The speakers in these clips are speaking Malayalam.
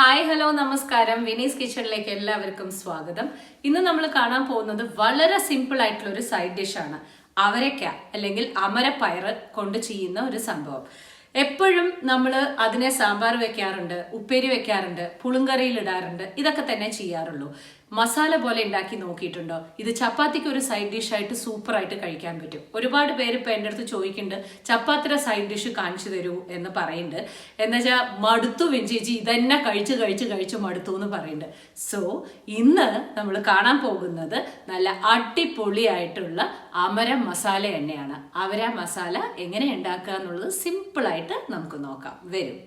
ഹായ് ഹലോ നമസ്കാരം വിനീസ് കിച്ചണിലേക്ക് എല്ലാവർക്കും സ്വാഗതം. ഇന്ന് നമ്മൾ കാണാൻ പോകുന്നത് വളരെ സിമ്പിൾ ആയിട്ടുള്ള ഒരു സൈഡ് ഡിഷാണ്. അവരക്ക അല്ലെങ്കിൽ അമരപ്പയർ കൊണ്ട് ചെയ്യുന്ന ഒരു സംഭവം. എപ്പോഴും നമ്മൾ അതിനെ സാമ്പാർ വെക്കാറുണ്ട്, ഉപ്പേരി വെക്കാറുണ്ട്, പുളുങ്കറിയിൽ ഇടാറുണ്ട്, ഇതൊക്കെ തന്നെ ചെയ്യാറുള്ളൂ. മസാല പോലെ ഉണ്ടാക്കി നോക്കിയിട്ടുണ്ടോ? ഇത് ചപ്പാത്തിക്ക് ഒരു സൈഡ് ഡിഷായിട്ട് സൂപ്പറായിട്ട് കഴിക്കാൻ പറ്റും. ഒരുപാട് പേര് ഇപ്പം എൻ്റെ അടുത്ത് ചോദിക്കുന്നുണ്ട്, ചപ്പാത്തിയുടെ സൈഡ് ഡിഷ് കാണിച്ചു തരൂ എന്ന് പറയുന്നുണ്ട്. എന്നുവെച്ചാൽ മടുത്തു വെഞ്ചേച്ചി ഇതന്നെ കഴിച്ച് കഴിച്ച് കഴിച്ച് മടുത്തു എന്ന് പറയുന്നുണ്ട്. സോ ഇന്ന് നമ്മൾ കാണാൻ പോകുന്നത് നല്ല അടിപൊളിയായിട്ടുള്ള അമര മസാല എണ്ണയാണ്. അവര മസാല എങ്ങനെ ഉണ്ടാക്കുക എന്നുള്ളത് സിമ്പിളായിട്ട് നമുക്ക് നോക്കാം. വരും.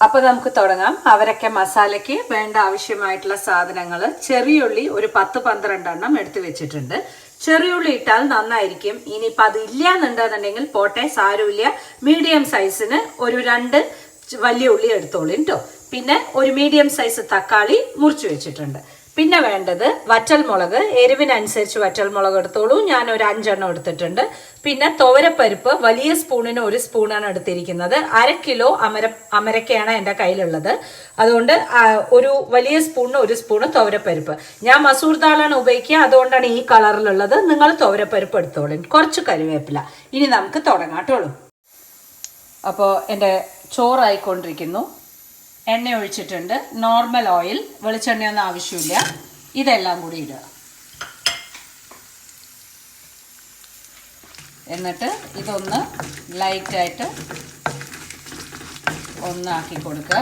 അപ്പോൾ നമുക്ക് തുടങ്ങാം. അവരക്ക മസാലയ്ക്ക് വേണ്ട ആവശ്യമായിട്ടുള്ള സാധനങ്ങൾ: ചെറിയുള്ളി ഒരു 10-12 എണ്ണം എടുത്തു വെച്ചിട്ടുണ്ട്. ചെറിയുള്ളി ഇട്ടാൽ നന്നായിരിക്കും. ഇനിയിപ്പോൾ അത് ഇല്ല എന്നുണ്ടെന്നുണ്ടെങ്കിൽ പോട്ടെ, സാരമില്ല. മീഡിയം സൈസിന് ഒരു 2 വലിയ ഉള്ളി എടുത്തോളൂ കേട്ടോ. പിന്നെ ഒരു മീഡിയം സൈസ് തക്കാളി മുറിച്ച് വെച്ചിട്ടുണ്ട്. പിന്നെ വേണ്ടത് വറ്റൽമുളക്, എരിവിനനുസരിച്ച് വറ്റൽമുളക് എടുത്തോളൂ. ഞാൻ ഒരു 5 എണ്ണം എടുത്തിട്ടുണ്ട്. പിന്നെ തുവരപ്പരിപ്പ് വലിയ സ്പൂണിന് 1 സ്പൂണാണ് എടുത്തിരിക്കുന്നത്. 1/2 കിലോ അമരക്കയാണ് എൻ്റെ കയ്യിലുള്ളത്. അതുകൊണ്ട് ഒരു വലിയ സ്പൂണിന് 1 സ്പൂണ് തുവരപ്പരിപ്പ്. ഞാൻ മസൂർ ദാളാണ് ഉപയോഗിക്കുക, അതുകൊണ്ടാണ് ഈ കളറിലുള്ളത്. നിങ്ങൾ തുവരപ്പരിപ്പ് എടുത്തോളൂ. കുറച്ച് കരിവേപ്പില. ഇനി നമുക്ക് തുടങ്ങാട്ടോളൂ. അപ്പോൾ എൻ്റെ ചോറായിക്കൊണ്ടിരിക്കുന്നു. എണ്ണ ഒഴിച്ചിട്ടുണ്ട്. നോർമൽ ഓയിൽ, വെളിച്ചെണ്ണയൊന്നും ആവശ്യമില്ല. ഇതെല്ലാം കൂടി ഇടുക. എന്നിട്ട് ഇതൊന്ന് ലൈറ്റായിട്ട് ഒന്നാക്കി കൊടുക്കുക.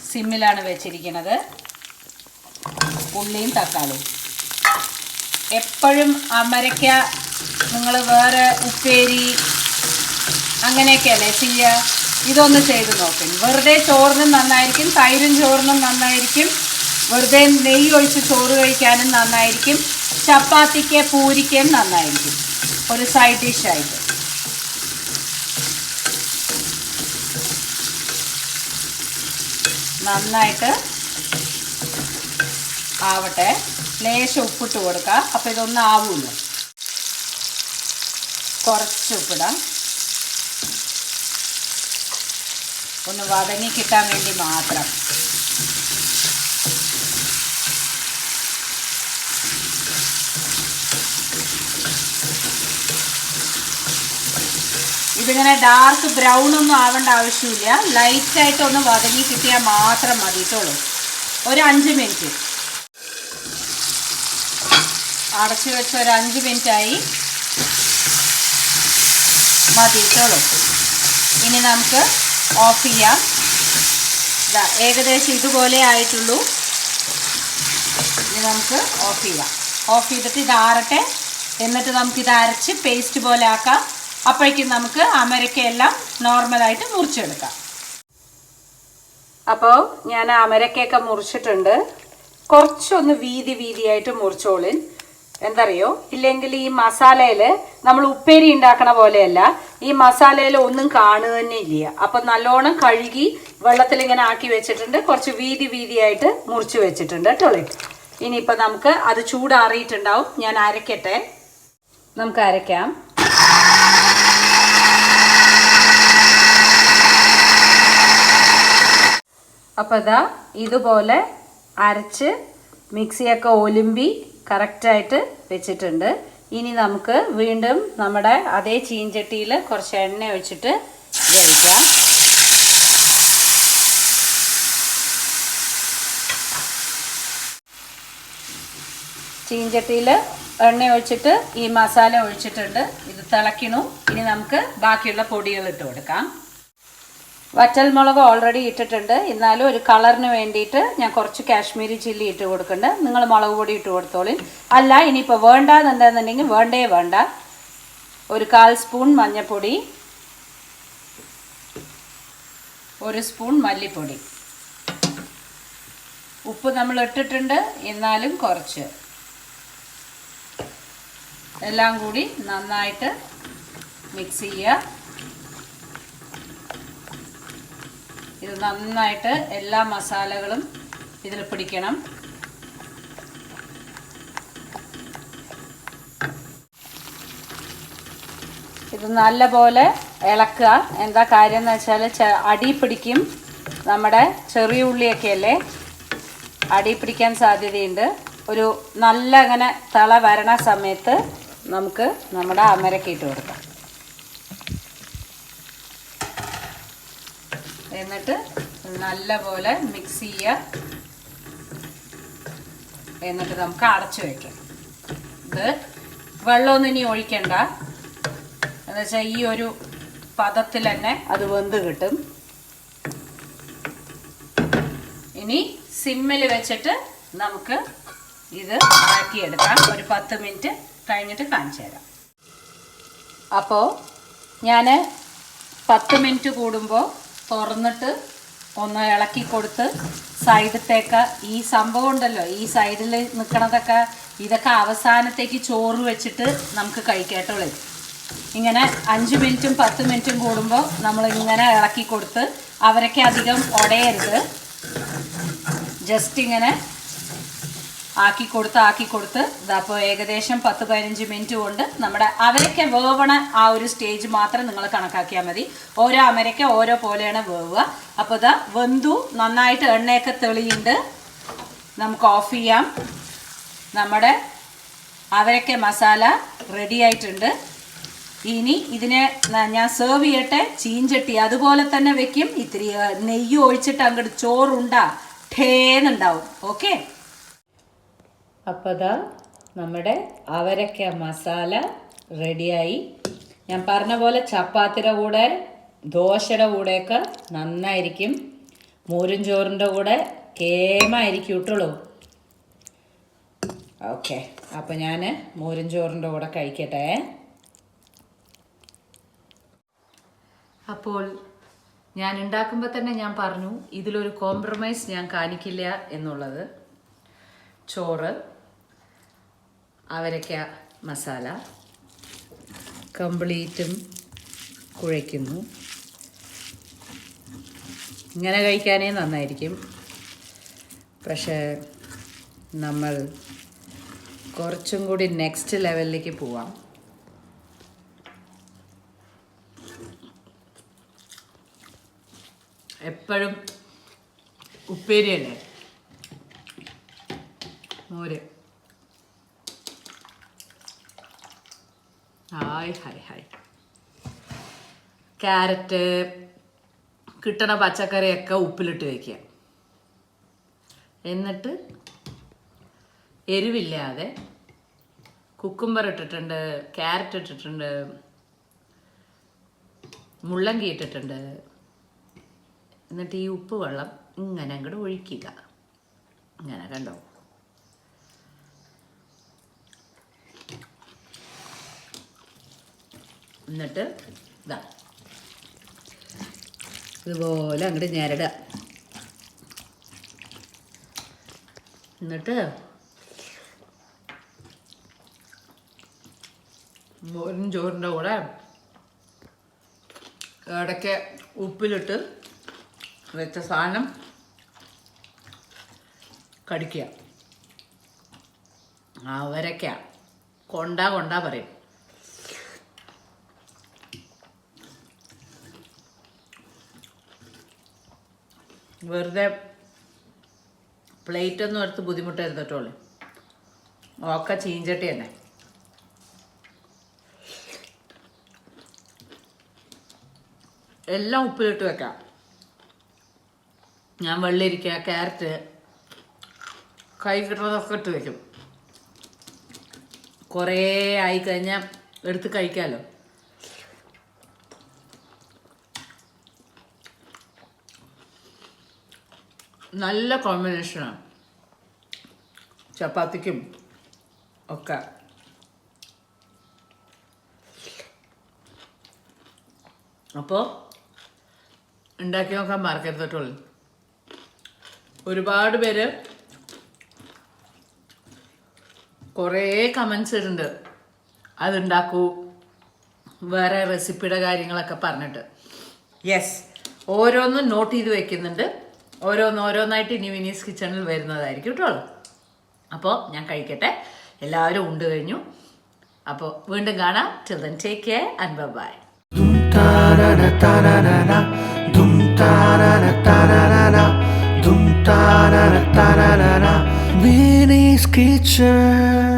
സിമ്മിലാണ് വെച്ചിരിക്കുന്നത്. ഉള്ളിയും തക്കാളിയും. എപ്പോഴും അമരയ്ക്ക നിങ്ങൾ വേറെ ഉപ്പേരി അങ്ങനെയൊക്കെയല്ലേ ചെയ്യുക. ഇതൊന്ന് ചെയ്ത് നോക്കും. വെറുതെ ചോറിനും നന്നായിരിക്കും, തൈരും ചോറിനും നന്നായിരിക്കും, വെറുതെ നെയ്യ് ഒഴിച്ച് ചോറ് കഴിക്കാനും നന്നായിരിക്കും, ചപ്പാത്തിക്ക് പൂരിക്കും നന്നായിരിക്കും. ഒരു സൈഡ് ഡിഷായിട്ട്. നന്നായിട്ട് ആവട്ടെ. ലേശം ഉപ്പിട്ട് കൊടുക്കുക. അപ്പോൾ ഇതൊന്നും ആവുമല്ലോ. കുറച്ച് ഉപ്പിടാം. ഒന്ന് വതങ്ങി കിട്ടാൻ വേണ്ടി മാത്രം. ഇതിങ്ങനെ ഡാർക്ക് ബ്രൗൺ ഒന്നും ആവേണ്ട ആവശ്യമില്ല. ലൈറ്റായിട്ട് ഒന്ന് വതങ്ങി കിട്ടിയാൽ മാത്രം മതിയിട്ടുള്ളൂ. ഒരു 5 മിനിറ്റ് അടച്ചു വെച്ച് ഒരു 5 മിനിറ്റായി മതിയിട്ടുള്ളൂ. ഇനി നമുക്ക് ഓഫ് ചെയ്യാം. ഏകദേശം ഇതുപോലെ ആയിട്ടുള്ളൂ. ഇനി നമുക്ക് ഓഫ് ചെയ്യാം. ഓഫ് ചെയ്തിട്ട് ഇത് ആറട്ടെ. എന്നിട്ട് നമുക്കിത് അരച്ച് പേസ്റ്റ് പോലെ ആക്കാം. അപ്പോഴേക്കും നമുക്ക് അമരക്കയെല്ലാം നോർമലായിട്ട് മുറിച്ചെടുക്കാം. അപ്പോൾ ഞാൻ അമരക്കയൊക്കെ മുറിച്ചിട്ടുണ്ട്. കുറച്ചൊന്ന് വീതിയായിട്ട് മുറിച്ചോളിൻ. എന്തറിയോ, ഇല്ലെങ്കിൽ ഈ മസാലയിൽ നമ്മൾ ഉപ്പേരി ഉണ്ടാക്കണ പോലെയല്ല. ഈ മസാലയിൽ ഒന്നും കാണുക തന്നെ ഇല്ല. അപ്പം നല്ലോണം കഴുകി വെള്ളത്തിൽ ഇങ്ങനെ ആക്കി വെച്ചിട്ടുണ്ട്. കുറച്ച് വീതിയായിട്ട് മുറിച്ച് വെച്ചിട്ടുണ്ട് കേട്ടോ. ഇനിയിപ്പോൾ നമുക്ക് അത് ചൂടാറിയിട്ടുണ്ടാവും. ഞാൻ അരക്കട്ടെ. നമുക്ക് അരയ്ക്കാം. അപ്പോൾ ഇതാ ഇതുപോലെ അരച്ച് മിക്സിയൊക്കെ ഒലുമ്പി കറക്റ്റായിട്ട് വെച്ചിട്ടുണ്ട്. ഇനി നമുക്ക് വീണ്ടും നമ്മുടെ അതേ ചീഞ്ചട്ടിയിൽ കുറച്ച് എണ്ണ ഒഴിച്ചിട്ട് വേവിക്കാം. ചീഞ്ചട്ടിയിൽ എണ്ണ ഒഴിച്ചിട്ട് ഈ മസാല ഒഴിച്ചിട്ടുണ്ട്. ഇത് തിളയ്ക്കണു. ഇനി നമുക്ക് ബാക്കിയുള്ള പൊടികൾ ഇട്ട് കൊടുക്കാം. വറ്റൽമുളക് ഓൾറെഡി ഇട്ടിട്ടുണ്ട്. എന്നാലും ഒരു കളറിന് വേണ്ടിയിട്ട് ഞാൻ കുറച്ച് കാശ്മീരി ചില്ലി ഇട്ട് കൊടുക്കുന്നുണ്ട്. നിങ്ങൾ മുളക് പൊടി ഇട്ട് കൊടുത്തോളി. അല്ല ഇനിയിപ്പോൾ വേണ്ടെന്നുണ്ടെന്നുണ്ടെങ്കിൽ വേണ്ട. ഒരു 1/4 സ്പൂൺ മഞ്ഞൾപ്പൊടി, 1 സ്പൂൺ മല്ലിപ്പൊടി, ഉപ്പ് നമ്മൾ ഇട്ടിട്ടുണ്ട്, എന്നാലും കുറച്ച്. എല്ലാം കൂടി നന്നായിട്ട് മിക്സ് ചെയ്യുക. ഇത് നന്നായിട്ട് എല്ലാ മസാലകളും ഇതിൽ പിടിക്കണം. ഇത് നല്ലപോലെ ഇളക്കുക. എന്താ കാര്യം എന്ന് വെച്ചാൽ അടി പിടിക്കും. നമ്മുടെ ചെറിയ ഉള്ളിയൊക്കെ അല്ലേ, അടി പിടിക്കാൻ സാധ്യതയുണ്ട്. ഒരു നല്ല അങ്ങനെ തിള വരണ സമയത്ത് നമുക്ക് നമ്മുടെ അമരക്ക ഇട്ട് കൊടുക്കാം. എന്നിട്ട് നല്ലപോലെ മിക്സ് ചെയ്യുക. എന്നിട്ട് നമുക്ക് അടച്ചു വയ്ക്കാം. ഇത് വെള്ളമൊന്നും ഇനി ഒഴിക്കണ്ട. എന്നുവെച്ചാൽ ഈ ഒരു പദത്തിൽ തന്നെ അത് വെന്ത് കിട്ടും. ഇനി സിമ്മിൽ വെച്ചിട്ട് നമുക്ക് ഇത് ആക്കിയെടുക്കാം. ഒരു 10 മിനിറ്റ് കഴിഞ്ഞിട്ട് കാണിച്ചു തരാം. അപ്പോൾ ഞാൻ 10 മിനിറ്റ് കൂടുമ്പോൾ തുറന്നിട്ട് ഒന്ന് ഇളക്കി കൊടുത്ത് സൈഡത്തേക്ക് ഈ സംഭവം ഉണ്ടല്ലോ, ഈ സൈഡിൽ നിൽക്കണതൊക്കെ ഇതൊക്കെ അവസാനത്തേക്ക് ചോറ് വെച്ചിട്ട് നമുക്ക് കഴിക്കാട്ടുള്ളൂ. ഇങ്ങനെ 5 മിനിറ്റും 10 മിനിറ്റും കൂടുമ്പോൾ നമ്മൾ ഇങ്ങനെ ഇളക്കി കൊടുത്ത് അവരൊക്കെ അധികം ഉടയരുത്. ജസ്റ്റ് ഇങ്ങനെ ആക്കി കൊടുത്ത് ഇതപ്പോൾ ഏകദേശം 10-15 മിനിറ്റ് കൊണ്ട് നമ്മുടെ അവരക്ക വേവണ ആ ഒരു സ്റ്റേജ് മാത്രം നിങ്ങൾ കണക്കാക്കിയാൽ മതി. ഓരോ അമരക്ക ഓരോ പോലെയാണ് വേവുക. അപ്പോൾ ഇതാ വെന്തു, നന്നായിട്ട് എണ്ണയൊക്കെ തെളിയുണ്ട്. നമുക്ക് ഓഫ് ചെയ്യാം. നമ്മുടെ അവരക്ക മസാല റെഡി ആയിട്ടുണ്ട്. ഇനി ഇതിനെ ഞാൻ സെർവ് ചെയ്യട്ടെ. ചീഞ്ചട്ടി അതുപോലെ തന്നെ വെക്കും. ഇത്തിരി നെയ്യ് ഒഴിച്ചിട്ട് അങ്ങോട്ട് ചോറുണ്ടാ ഠേന്നുണ്ടാവും. ഓക്കെ, അപ്പോൾ ഇതാ നമ്മുടെ അവരക്ക മസാല റെഡിയായി. ഞാൻ പറഞ്ഞ പോലെ ചപ്പാത്തിയുടെ കൂടെ ദോശയുടെ കൂടെയൊക്കെ നന്നായിരിക്കും. മോരും ചോറിൻ്റെ കൂടെ കേമായിരിക്കും ഇട്ടുള്ളൂ. ഓക്കെ, അപ്പോൾ ഞാൻ മോരും ചോറിൻ്റെ കൂടെ കഴിക്കട്ടെ. അപ്പോൾ ഞാൻ ഉണ്ടാക്കുമ്പോൾ തന്നെ ഞാൻ പറഞ്ഞു ഇതിലൊരു കോംപ്രമൈസ് ഞാൻ കാണിക്കില്ല എന്നുള്ളത്. ചോറ്, അവരക്ക മസാല കംപ്ലീറ്റും കുഴയ്ക്കുന്നു. ഇങ്ങനെ കഴിക്കാനേ നന്നായിരിക്കും. പക്ഷേ നമ്മൾ കുറച്ചും കൂടി നെക്സ്റ്റ് ലെവലിലേക്ക് പോവാം. എപ്പോഴും ഉപ്പേരിയല്ലേ, മോര്. Hi hi hi. ക്യാരറ്റ് കിട്ടണ പച്ചക്കറിയൊക്കെ ഉപ്പിലിട്ട് വയ്ക്കുക. എന്നിട്ട് എരിവില്ലാതെ കുക്കുംബർ ഇട്ടിട്ടുണ്ട്, ക്യാരറ്റ് ഇട്ടിട്ടുണ്ട്, മുള്ളങ്കി ഇട്ടിട്ടുണ്ട്. എന്നിട്ട് ഈ ഉപ്പ് വെള്ളം ഇങ്ങനെ അങ്ങോട്ട് ഒഴിക്കുക. ഇങ്ങനെ കണ്ടോ. എന്നിട്ട് ഇതാ ഇതുപോലെ അങ്ങോട്ട് ഞെരടുക. എന്നിട്ട് മോരും ചോറിൻ്റെ കൂടെ ഇടയ്ക്ക് ഉപ്പിലിട്ട് വെച്ച സാധനം കടിക്കുക. അവരക്ക കൊണ്ടാ പറയും. വെറുതെ പ്ലേറ്റൊന്നും എടുത്ത് ബുദ്ധിമുട്ടെടുത്തിട്ടുള്ളൂ. ഒക്കെ ചീഞ്ചട്ടി തന്നെ. എല്ലാം ഉപ്പിലിട്ട് വെക്കാം. ഞാൻ വെള്ളരിക്ക, ക്യാരറ്റ്, കൈ കിട്ടുന്നതൊക്കെ ഇട്ട് വയ്ക്കും. കുറേ ആയിക്കഴിഞ്ഞാൽ എടുത്ത് കഴിക്കാമല്ലോ. നല്ല കോമ്പിനേഷനാണ് ചപ്പാത്തിക്കും ഒക്കെ. അപ്പോൾ ഉണ്ടാക്കി നോക്കാൻ മറക്കരുതട്ടുള്ളൂ. ഒരുപാട് പേര് കുറേ കമൻസ് ഇടുന്നുണ്ട്, അതുണ്ടാക്കൂ വേറെ റെസിപ്പിയുടെ കാര്യങ്ങളൊക്കെ പറഞ്ഞിട്ട്. യെസ്, ഓരോന്നും നോട്ട് ചെയ്ത് വെക്കുന്നുണ്ട്. ഓരോന്നായിട്ട് ഇനി വിനീസ് കിച്ചണിൽ വരുന്നതായിരിക്കും കേട്ടോ. അപ്പോൾ ഞാൻ കഴിക്കട്ടെ. എല്ലാവരും ഉണ്ട് കഴിഞ്ഞു. അപ്പോൾ വീണ്ടും കാണാം. Till then take care and bye. Vinny's Kitchen.